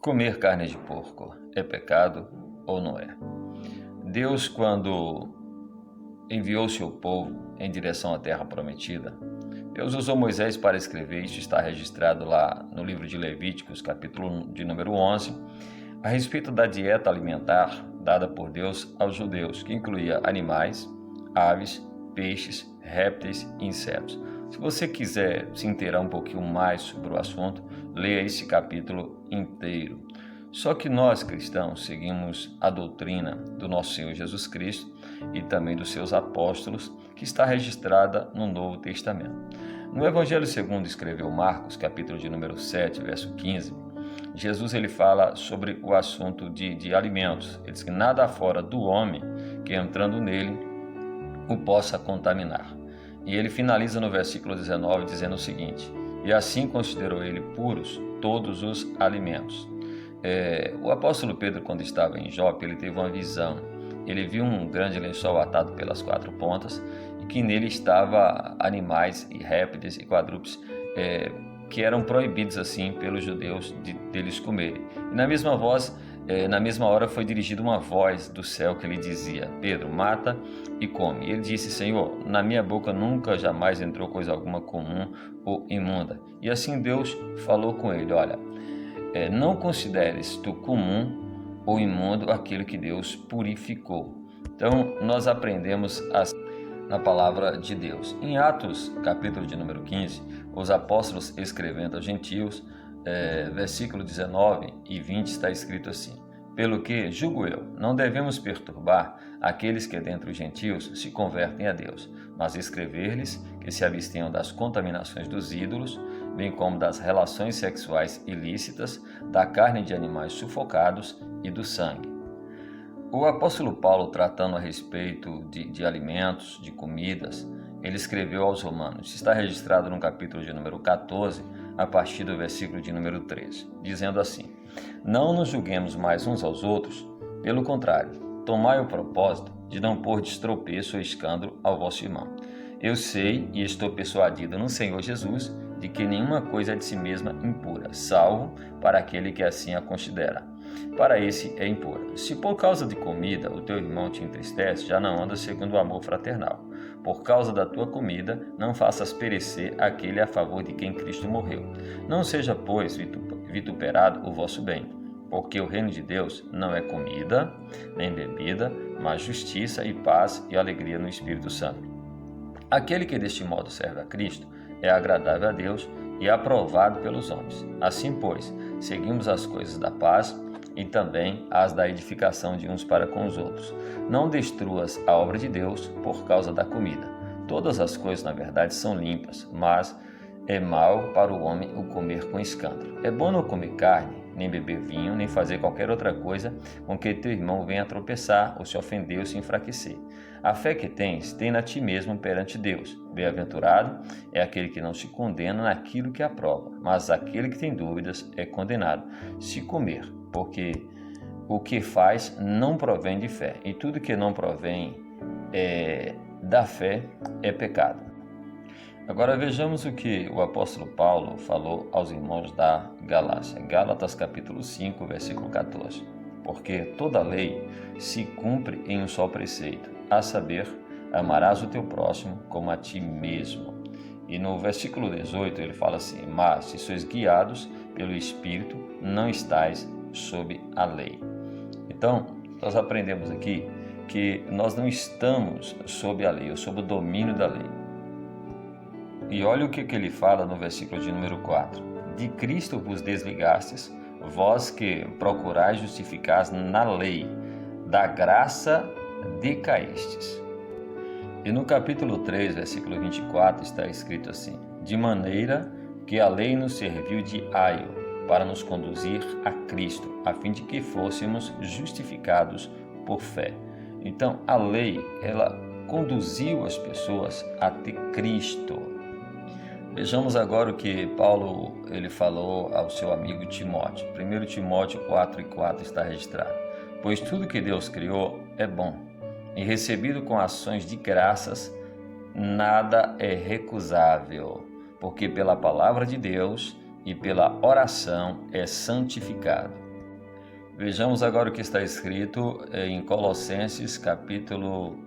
Comer carne de porco é pecado ou não é? Deus, quando enviou seu povo em direção à terra prometida, Deus usou Moisés para escrever, isso está registrado lá no livro de Levíticos, capítulo de número 11, a respeito da dieta alimentar dada por Deus aos judeus, que incluía animais, aves, peixes, répteis e insetos. Se você quiser se inteirar um pouquinho mais sobre o assunto, leia esse capítulo inteiro. Só que nós cristãos seguimos a doutrina do nosso Senhor Jesus Cristo e também dos seus apóstolos, que está registrada no Novo Testamento. No Evangelho segundo escreveu Marcos, capítulo de número 7, verso 15, Jesus ele fala sobre o assunto de alimentos. Ele diz que nada fora do homem que entrando nele o possa contaminar. E ele finaliza no versículo 19 dizendo o seguinte: e assim considerou ele puros todos os alimentos. O apóstolo Pedro, quando estava em Jope, ele teve uma visão. Ele viu um grande lençol atado pelas quatro pontas e que nele estava animais e répteis e quadrúpedes que eram proibidos assim pelos judeus deles comerem. E na mesma hora foi dirigida uma voz do céu que lhe dizia: Pedro, mata e come. E ele disse: Senhor, na minha boca nunca jamais entrou coisa alguma comum ou imunda. E assim Deus falou com ele: olha, não consideres tu comum ou imundo aquilo que Deus purificou. Então nós aprendemos na palavra de Deus. Em Atos, capítulo de número 15, os apóstolos escrevendo aos gentios, versículo 19 e 20 está escrito assim: pelo que, julgo eu, não devemos perturbar aqueles que dentre os gentios se convertem a Deus, mas escrever-lhes que se abstenham das contaminações dos ídolos, bem como das relações sexuais ilícitas, da carne de animais sufocados e do sangue. O apóstolo Paulo, tratando a respeito de alimentos, de comidas, ele escreveu aos Romanos. Está registrado no capítulo de número 14, a partir do versículo de número 13, dizendo assim: não nos julguemos mais uns aos outros, pelo contrário, tomai o propósito de não pôr de tropeço ou escândalo ao vosso irmão. Eu sei e estou persuadido no Senhor Jesus de que nenhuma coisa é de si mesma impura, salvo para aquele que assim a considera. Para esse é impura. Se por causa de comida o teu irmão te entristece, já não andas segundo o amor fraternal. Por causa da tua comida, não faças perecer aquele a favor de quem Cristo morreu. Não seja, pois, vituperado o vosso bem, porque o reino de Deus não é comida, nem bebida, mas justiça e paz e alegria no Espírito Santo. Aquele que deste modo serve a Cristo é agradável a Deus e aprovado pelos homens. Assim, pois, seguimos as coisas da paz e também as da edificação de uns para com os outros. Não destruas a obra de Deus por causa da comida. Todas as coisas, na verdade, são limpas, mas é mal para o homem o comer com escândalo. É bom não comer carne, nem beber vinho, nem fazer qualquer outra coisa com que teu irmão venha a tropeçar ou se ofender ou se enfraquecer. A fé que tens, tem-na a ti mesmo perante Deus. Bem-aventurado é aquele que não se condena naquilo que aprova, mas aquele que tem dúvidas é condenado se comer, porque o que faz não provém de fé, e tudo que não provém da fé é pecado. Agora vejamos o que o apóstolo Paulo falou aos irmãos da Galácia. Gálatas capítulo 5, versículo 14. Porque toda lei se cumpre em um só preceito, a saber, amarás o teu próximo como a ti mesmo. E no versículo 18 ele fala assim: mas se sois guiados pelo Espírito, não estais sob a lei. Então, nós aprendemos aqui que nós não estamos sob a lei, ou sob o domínio da lei. E olha o que ele fala no versículo de número 4. De Cristo vos desligastes, vós que procurais justificar na lei, da graça decaístes. E no capítulo 3, versículo 24, está escrito assim: de maneira que a lei nos serviu de aio para nos conduzir a Cristo, a fim de que fôssemos justificados por fé. Então, a lei, ela conduziu as pessoas até Cristo. Vejamos agora o que Paulo ele falou ao seu amigo Timóteo. 1 Timóteo 4:4 está registrado: pois tudo que Deus criou é bom, e recebido com ações de graças, nada é recusável, porque pela palavra de Deus e pela oração é santificado. Vejamos agora o que está escrito em Colossenses capítulo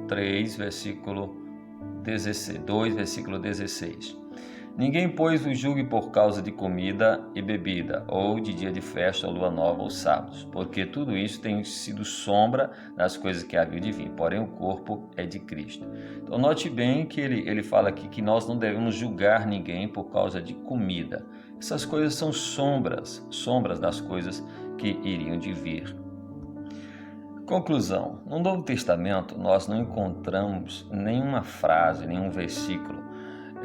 3, versículo 2, versículo 16. Ninguém, pois, vos julgue por causa de comida e bebida, ou de dia de festa, ou lua nova, ou sábados, porque tudo isso tem sido sombra das coisas que haviam de vir, porém o corpo é de Cristo. Então note bem que ele fala aqui que nós não devemos julgar ninguém por causa de comida. Essas coisas são sombras das coisas que iriam de vir. Conclusão: no Novo Testamento nós não encontramos nenhuma frase, nenhum versículo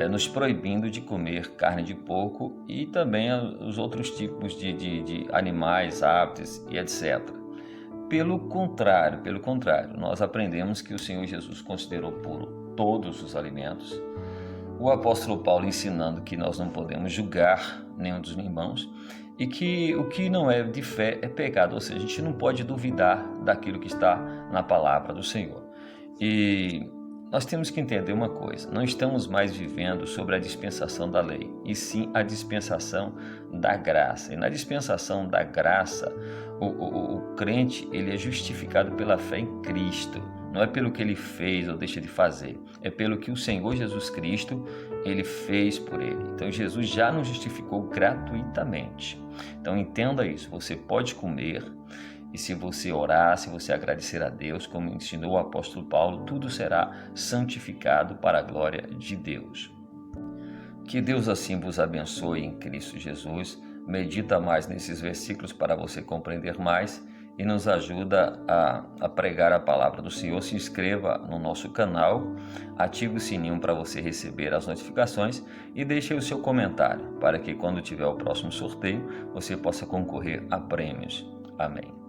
nos proibindo de comer carne de porco e também os outros tipos de animais, aves e etc. Pelo contrário, nós aprendemos que o Senhor Jesus considerou puro todos os alimentos. O apóstolo Paulo ensinando que nós não podemos julgar nenhum dos irmãos e que o que não é de fé é pecado, ou seja, a gente não pode duvidar daquilo que está na palavra do Senhor. E nós temos que entender uma coisa: não estamos mais vivendo sobre a dispensação da lei, e sim a dispensação da graça. E na dispensação da graça, o crente ele é justificado pela fé em Cristo. Não é pelo que ele fez ou deixa de fazer, é pelo que o Senhor Jesus Cristo ele fez por ele. Então Jesus já nos justificou gratuitamente. Então entenda isso: você pode comer. E se você orar, se você agradecer a Deus, como ensinou o apóstolo Paulo, tudo será santificado para a glória de Deus. Que Deus assim vos abençoe em Cristo Jesus. Medita mais nesses versículos para você compreender mais e nos ajuda a pregar a palavra do Senhor. Se inscreva no nosso canal, ative o sininho para você receber as notificações e deixe o seu comentário para que quando tiver o próximo sorteio você possa concorrer a prêmios. Amém.